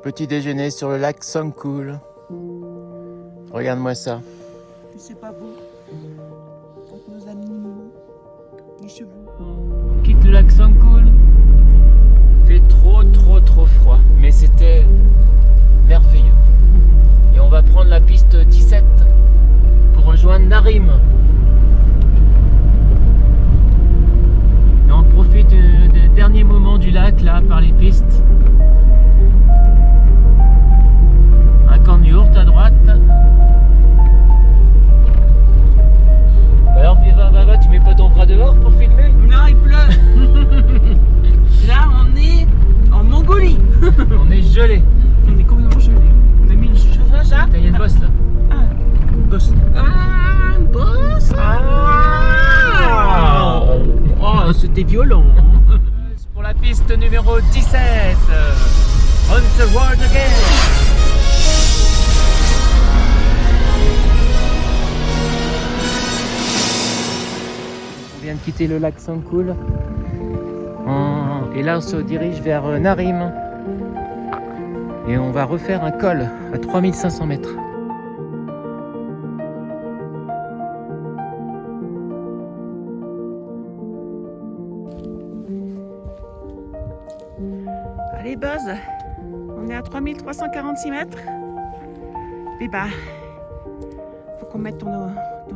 Petit déjeuner sur le lac Songkul. Regarde-moi ça. C'est pas beau. Quand nos amis, les chevaux. On quitte le lac Songkul. Il fait trop froid. Mais c'était merveilleux. Et on va prendre la piste 17 pour rejoindre Narim. Et on profite des derniers moments du lac là par les pistes. Un camp de yourte à droite. Alors Viva, tu mets pas ton bras dehors pour filmer? Non, il pleut. Là, on est en Mongolie. On est gelé. On est complètement gelé. On a mis le chauffage à. Il y a une bosse là. Ah, Une bosse. ah, une bosse. Ah oh, c'était violent. Pour la piste numéro 17. On the road again. On vient de quitter le lac Songkul. Et là, on se dirige vers Narim. Et on va refaire un col à 3500 mètres. Allez, Buzz. On est à 3346 mètres. Et bah, faut qu'on mette ton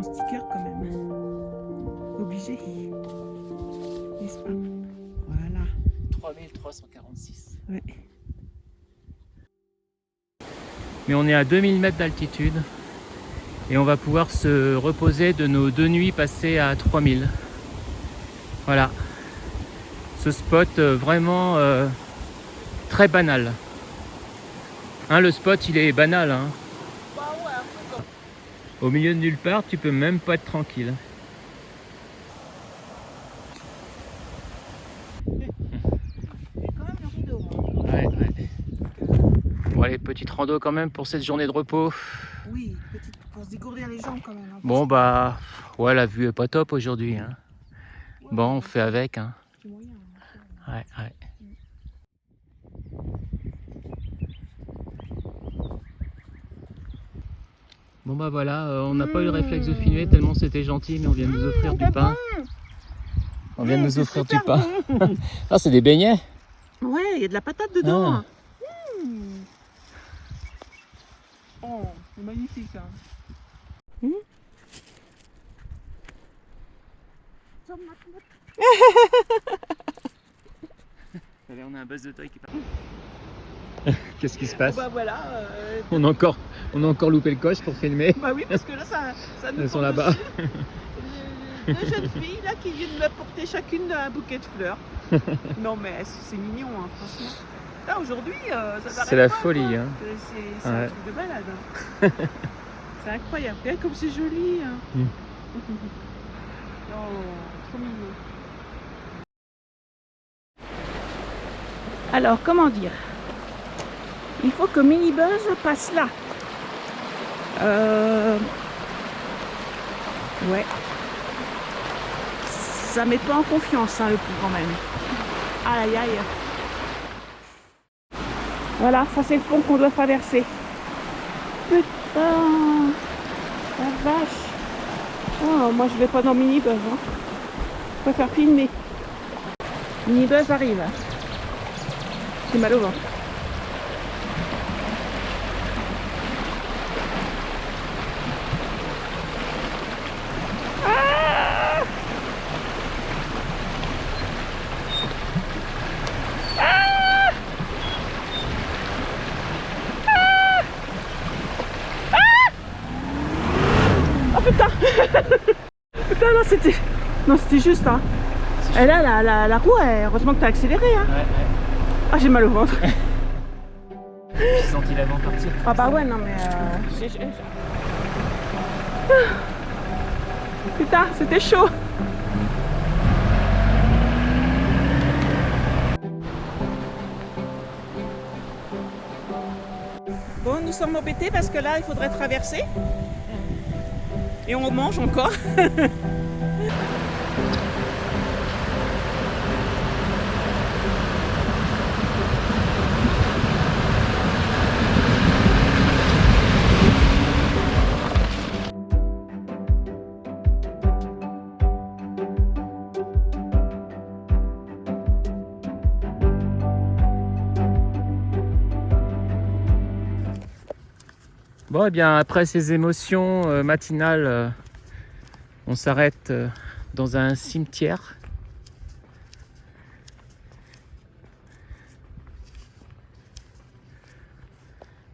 sticker quand même. Obligé. N'est-ce pas? Voilà. 3346. Ouais. Mais on est à 2000 mètres d'altitude et on va pouvoir se reposer de nos 2 nuits passées à 3000. Voilà. Ce spot vraiment très banal. Hein, le spot il est banal. Hein. Au milieu de nulle part, tu peux même pas être tranquille. Ouais. Bon allez, petite rando quand même pour cette journée de repos. Oui, petite, pour se dégourdir les jambes quand même. Hein, Bon bah, ouais la vue est pas top aujourd'hui. Hein. ouais, Bon, on fait avec. Hein. c'est moyen. Ouais. Bon bah voilà, on n'a pas eu le réflexe de filmer tellement c'était gentil, mais on vient de nous offrir du pain. On vient de nous offrir du pain. Ah, c'est des beignets. Ouais, il y a de la patate dedans. Ah. Oh, c'est magnifique. Hein. Allez, on a un buzz de toy qui part. Qu'est-ce qui se passe? Bah voilà. On a encore loupé le coche pour filmer. Bah oui, parce que là, ça nous Elles sont tombe là-bas. dessus. Deux jeunes filles là qui viennent m'apporter chacune un bouquet de fleurs. Non mais c'est mignon, hein, franchement. Là aujourd'hui, ça s'arrête C'est la pas, folie. quoi. Hein. C'est Ouais. un truc de malade. Hein. C'est incroyable. Regarde comme c'est joli. Hein. Oh, trop mignon. Alors, comment dire? Il faut que Minibuzz passe là. Ouais. Ça met pas en confiance, hein, le coup quand même. Aïe aïe. Voilà, ça c'est le pont qu'on doit traverser. Putain, la vache. Oh, moi je vais pas dans Minibuzz. Hein. Je préfère filmer. Minibuzz arrive. J'ai mal au ventre. Putain, non, c'était juste, hein. Et là, la roue, heureusement que t'as accéléré, hein. Ouais. Ah, j'ai mal au ventre. J'ai senti l'avant partir. Ah bah ouais, non mais... Putain, c'était chaud. Bon, nous sommes embêtés parce que là, il faudrait traverser. Et on mange encore. Bon, eh bien, après ces émotions matinales, on s'arrête dans un cimetière.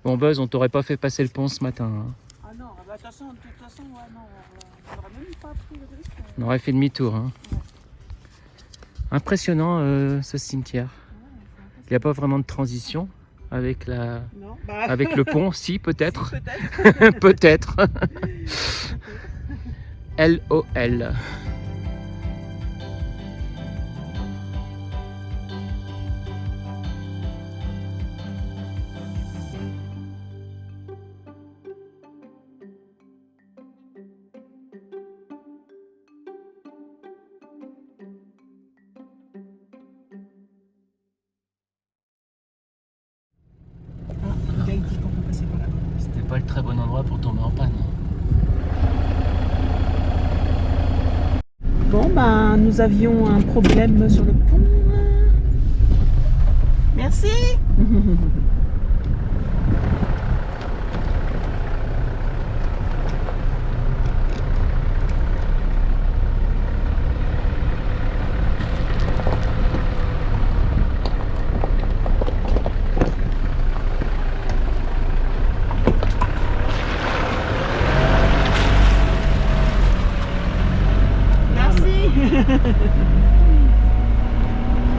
Bon, Buzz, on t'aurait pas fait passer le pont ce matin. Hein. Ah non, bah, de toute façon, ouais, non, on n'aurait même pas pris le risque. On aurait fait demi-tour. Hein. Ouais. Impressionnant ce cimetière. Il n'y a pas vraiment de transition avec, Non, bah... avec le pont, si peut-être. Peut-être. Peut-être. LOL. Il a dit qu'on peut passer par là. C'était pas le très bon endroit pour tomber en panne. Bon, ben, nous avions un problème sur le pont. Merci.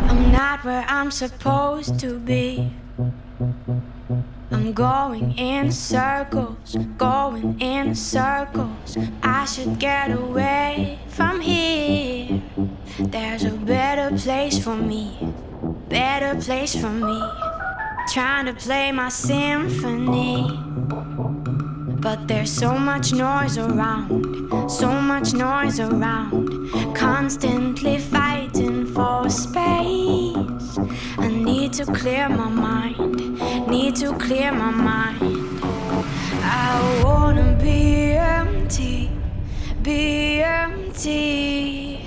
I'm not where I'm supposed to be. I'm going in circles, going in circles. I should get away from here. There's a better place for me, better place for me. Trying to play my symphony. But there's so much noise around, so much noise around. Constantly fighting for space. I need to clear my mind, need to clear my mind. I wanna be empty, be empty.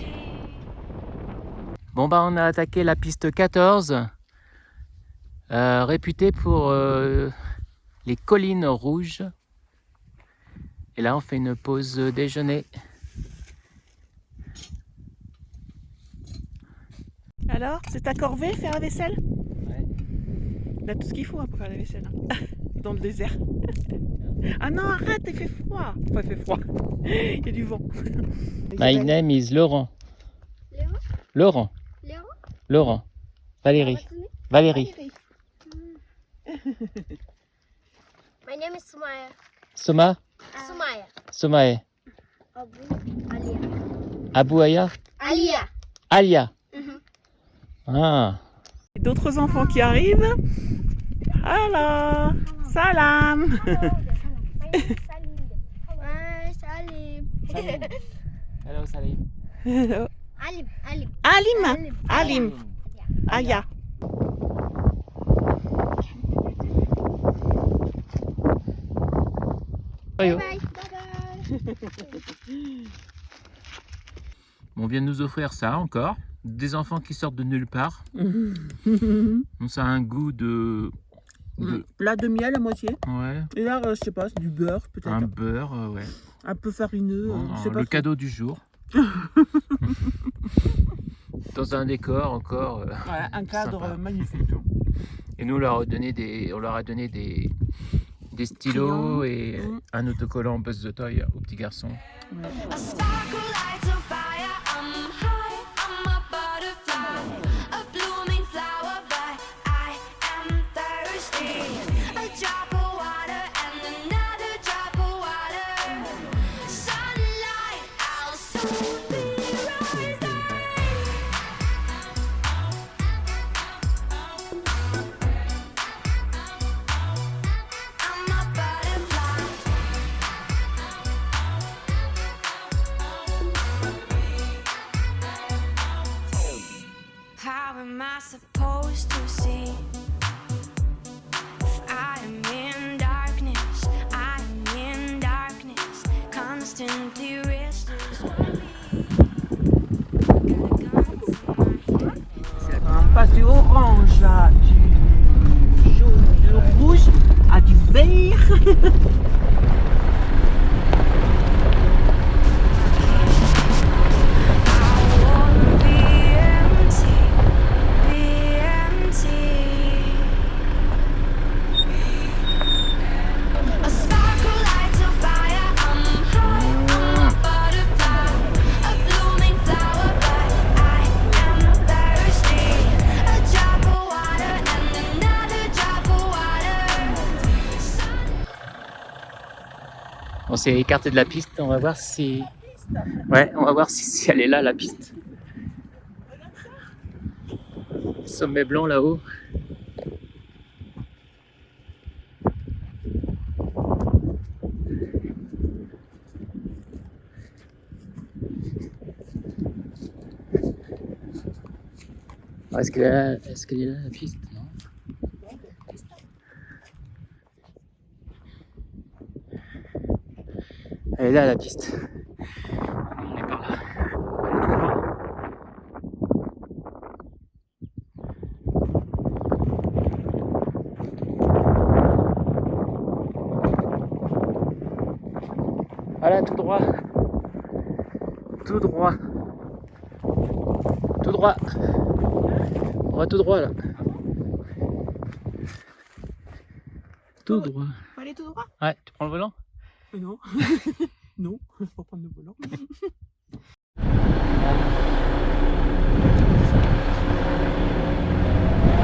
Bon, bah, on a attaqué la piste 14, réputée pour les collines rouges. Et là, on fait une pause déjeuner. Alors, c'est ta corvée, faire la vaisselle? Ouais. Il a tout ce qu'il faut hein, pour faire la vaisselle. Hein. Dans le désert. Ah non, arrête, il fait froid. Enfin, il fait froid. Il y a du vent. My name is Laurent. Laurent. Laurent. Valérie. Valérie. My name is Sumaya. Soma. Sumaya. Somae. Alia. Abouaya. Alia. Alia. Ah. D'autres enfants qui arrivent. Alors, salam. Salim. Hello, Salim. Alim. Alim. Alim. Alim. Aya. Ayo. Bye bye. On vient de nous offrir ça encore. Des enfants qui sortent de nulle part. Donc ça a un goût de... Là, de miel à moitié. Ouais. Et là, je sais pas, c'est du beurre peut-être. Un beurre, ouais. Un peu farineux. Bon, je sais pas le cadeau du jour. Dans un décor encore. Voilà, un cadre sympa. magnifique. Et nous, on leur a donné des stylos et un autocollant Buzz the Toy au petit garçon. Ouais. A sparkle lights a fire. I'm high. I'm a butterfly, a blooming flower, but I am thirsty. A drop of water and another drop of water. Sunlight, I'll soon be rising. I'm a butterfly. How am I supposed to see? If I am in darkness, I am in darkness, constantly restless. On passe du orange à du jaune, du rouge, à du vert. On s'est écarté de la piste, on va voir si... Ouais, on va voir si elle est là, la piste. Sommet blanc là-haut. Est-ce qu'elle est là, la piste? Non. Elle est là, la piste. On est par là. Voilà, tout droit. Tout droit. Tout droit. On va tout droit là. Tout droit. Faut aller tout droit? Ouais, tu prends le volant? Non. Non, faut prendre le volant.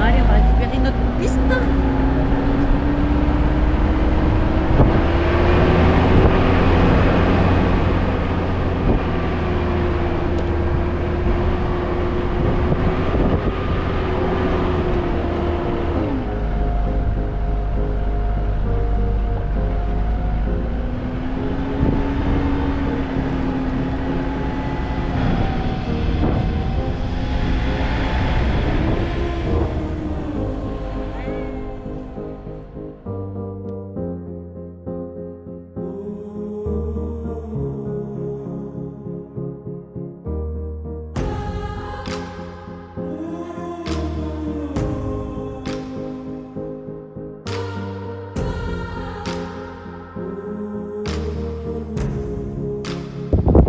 Allez, on va récupérer notre piste.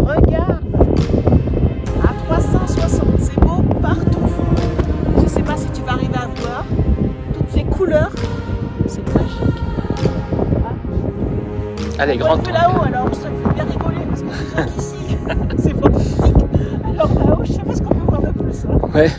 Regarde, à 360, c'est beau partout. Je sais pas si tu vas arriver à voir toutes ces couleurs, c'est magique. Allez, On grande fait là-haut, alors ça me fait bien rigoler parce que déjà ici, c'est fantastique. Alors là-haut, je sais pas ce qu'on peut voir de plus. Hein. Ouais.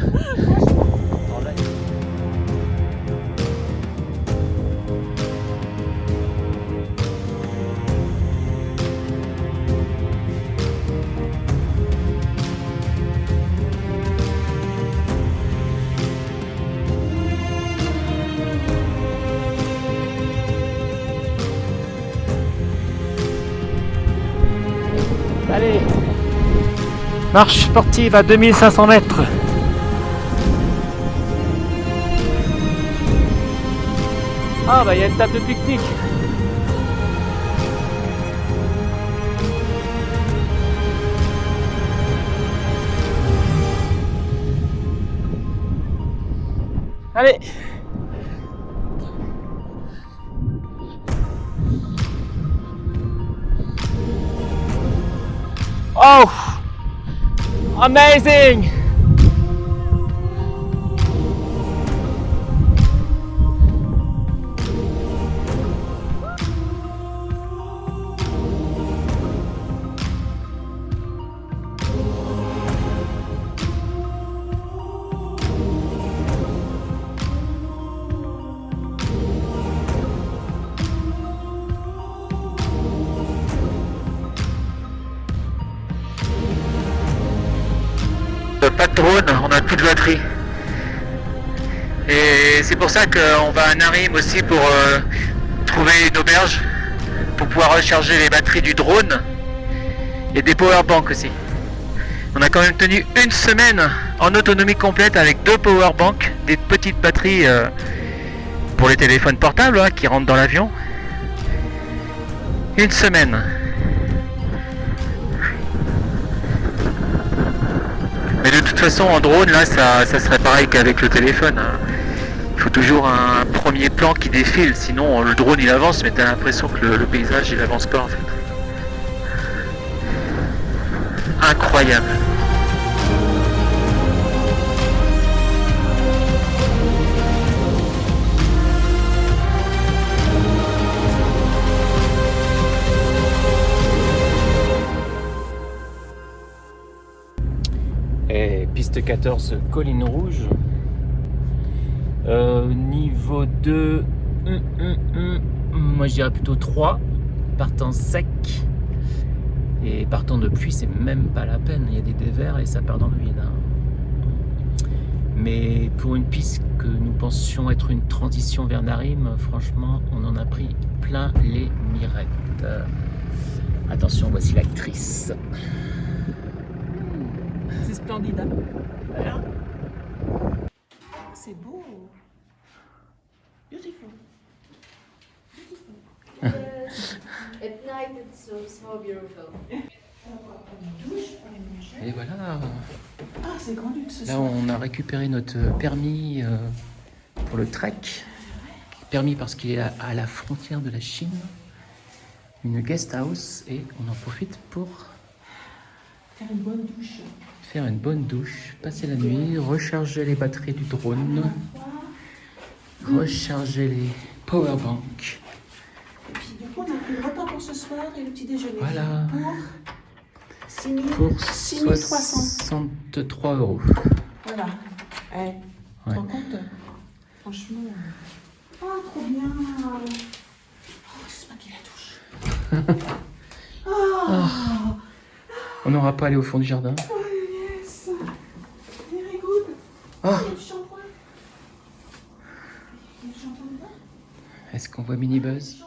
Allez, marche sportive à 2500 mètres. Ah bah il y a une table de pique-nique. Allez. Oh! Amazing! Pas de drone, on n'a plus de batterie. Et c'est pour ça qu'on va à Narim aussi pour trouver une auberge pour pouvoir recharger les batteries du drone et des powerbanks aussi. On a quand même tenu une semaine en autonomie complète avec 2 powerbanks, des petites batteries pour les téléphones portables hein, qui rentrent dans l'avion. Une semaine. Mais de toute façon en drone là ça serait pareil qu'avec le téléphone. Hein. Il faut toujours un premier plan qui défile, sinon le drone il avance mais t'as l'impression que le paysage il avance pas en fait. Incroyable. Et piste 14, colline rouge. Niveau 2, moi je dirais plutôt 3. partant sec. Et partant de pluie, c'est même pas la peine. Il y a des dévers et ça part dans le vide. Hein. Mais pour une piste que nous pensions être une transition vers Narim, franchement, on en a pris plein les mirettes. Attention, voici l'actrice. C'est splendide. Hein, voilà. C'est beau. Beautiful. At night it's so beautiful. Et voilà. Ah, c'est grand luxe ce Là, soir. on a récupéré notre permis pour le trek. Permis parce qu'il est à la frontière de la Chine. Une guest house et on en profite pour Faire une bonne douche. faire une bonne douche, passer la nuit, recharger les batteries du drone, recharger les powerbanks. Et puis du coup, on a pris le repas pour ce soir et le petit déjeuner. Voilà. Pour Pour 6300. 63 €. Voilà. Tu te rends compte? Franchement. Ah, trop bien. Oh, j'espère qu'il la touche. Ah, On n'aura pas allé au fond du jardin. yes. Very good. Ah. Il y a du shampoing. Il y a du shampoing dedans? Est-ce qu'on voit Minibuzz?